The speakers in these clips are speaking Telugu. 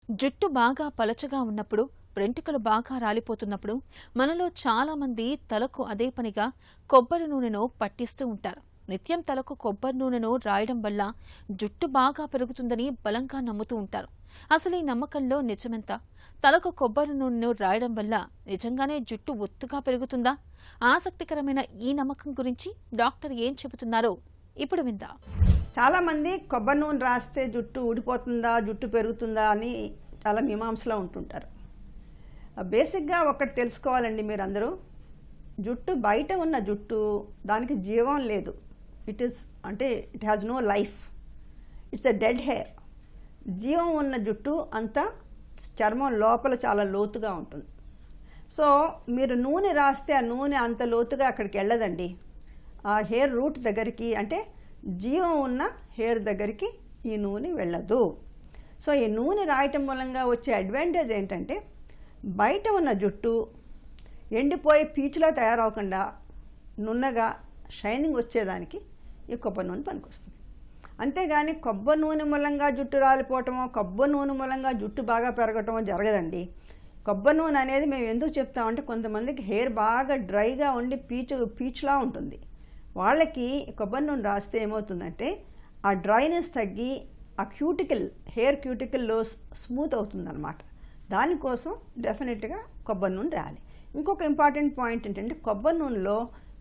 జుట్టు బాగా పలచగా ఉన్నప్పుడు, వెంట్రుకలు బాగా రాలిపోతున్నప్పుడు మనలో చాలామంది తలకు అదే పనిగా కొబ్బరి నూనెను పట్టిస్తూ ఉంటారు. నిత్యం తలకు కొబ్బరి నూనెను రాయడం వల్ల జుట్టు బాగా పెరుగుతుందని బలంగా నమ్ముతూ ఉంటారు. అసలు ఈ నమ్మకంలో నిజమెంత? తలకు కొబ్బరి నూనెను రాయడం వల్ల నిజంగానే జుట్టు ఒత్తుగా పెరుగుతుందా? ఆసక్తికరమైన ఈ నమ్మకం గురించి డాక్టర్ ఏం చెబుతున్నారో ఇప్పుడు విందాం. చాలామంది కొబ్బరి నూనె రాస్తే జుట్టు ఊడిపోతుందా, జుట్టు పెరుగుతుందా అని చాలా మీమాంసలో ఉంటుంటారు. బేసిక్గా ఒకటి తెలుసుకోవాలండి మీరందరూ. జుట్టు బయట ఉన్న జుట్టు దానికి జీవం లేదు. It has no life. It's a dead hair. జీవం ఉన్న జుట్టు అంతా చర్మం లోపల చాలా లోతుగా ఉంటుంది. సో మీరు నూనె రాస్తే ఆ నూనె అంత లోతుగా అక్కడికి వెళ్ళదండి. ఆ హెయిర్ రూట్ దగ్గరికి, అంటే జీవం ఉన్న హెయిర్ దగ్గరికి ఈ నూనె వెళ్ళదు. సో ఈ నూనె రాయటం మూలంగా వచ్చే అడ్వాంటేజ్ ఏంటంటే, బయట ఉన్న జుట్టు ఎండిపోయి పీచులా తయారవకుండా నున్నగా షైనింగ్ వచ్చేదానికి ఈ కొబ్బరి నూనె పనికొస్తుంది. అంతేగాని కొబ్బరి నూనె మూలంగా జుట్టు రాలిపోవటమో, కొబ్బరి నూనె మూలంగా జుట్టు బాగా పెరగటమో జరగదండి. కొబ్బరి నూనె అనేది మేము ఎందుకు చెప్తామంటే, కొంతమందికి హెయిర్ బాగా డ్రైగా ఉండి పీచులా ఉంటుంది. వాళ్ళకి కొబ్బరి నూనె రాస్తే ఏమవుతుందంటే, ఆ డ్రైనెస్ తగ్గి ఆ హెయిర్ క్యూటికల్లో స్మూత్ అవుతుందన్నమాట. దానికోసం డెఫినెట్గా కొబ్బరి నూనె రాయాలి. ఇంకొక ఇంపార్టెంట్ పాయింట్ ఏంటంటే, కొబ్బరి నూనెలో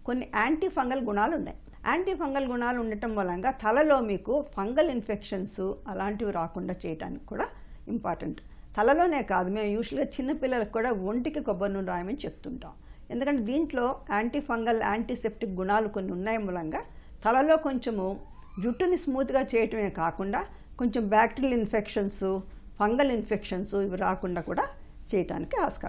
కొన్ని యాంటీ ఫంగల్ గుణాలు ఉన్నాయి. యాంటీ ఫంగల్ గుణాలు ఉండటం మూలంగా తలలో మీకు ఫంగల్ ఇన్ఫెక్షన్స్ అలాంటివి రాకుండా చేయడానికి కూడా ఇంపార్టెంట్. తలలోనే కాదు, మేము యూజువల్గా చిన్నపిల్లలకు కూడా ఒంటికి కొబ్బరి నూనె రాయమని చెప్తుంటాం. ఎందుకంటే దీంట్లో యాంటీ ఫంగల్, యాంటీసెప్టిక్ గుణాలు కొన్ని ఉన్నాయి మూలంగా తలలో కొంచెము జుట్టుని స్మూత్గా చేయటమే కాకుండా కొంచెం బ్యాక్టీరియల్ ఇన్ఫెక్షన్స్, ఫంగల్ ఇన్ఫెక్షన్స్ ఇవి రాకుండా కూడా చేయడానికి ఆస్కారం.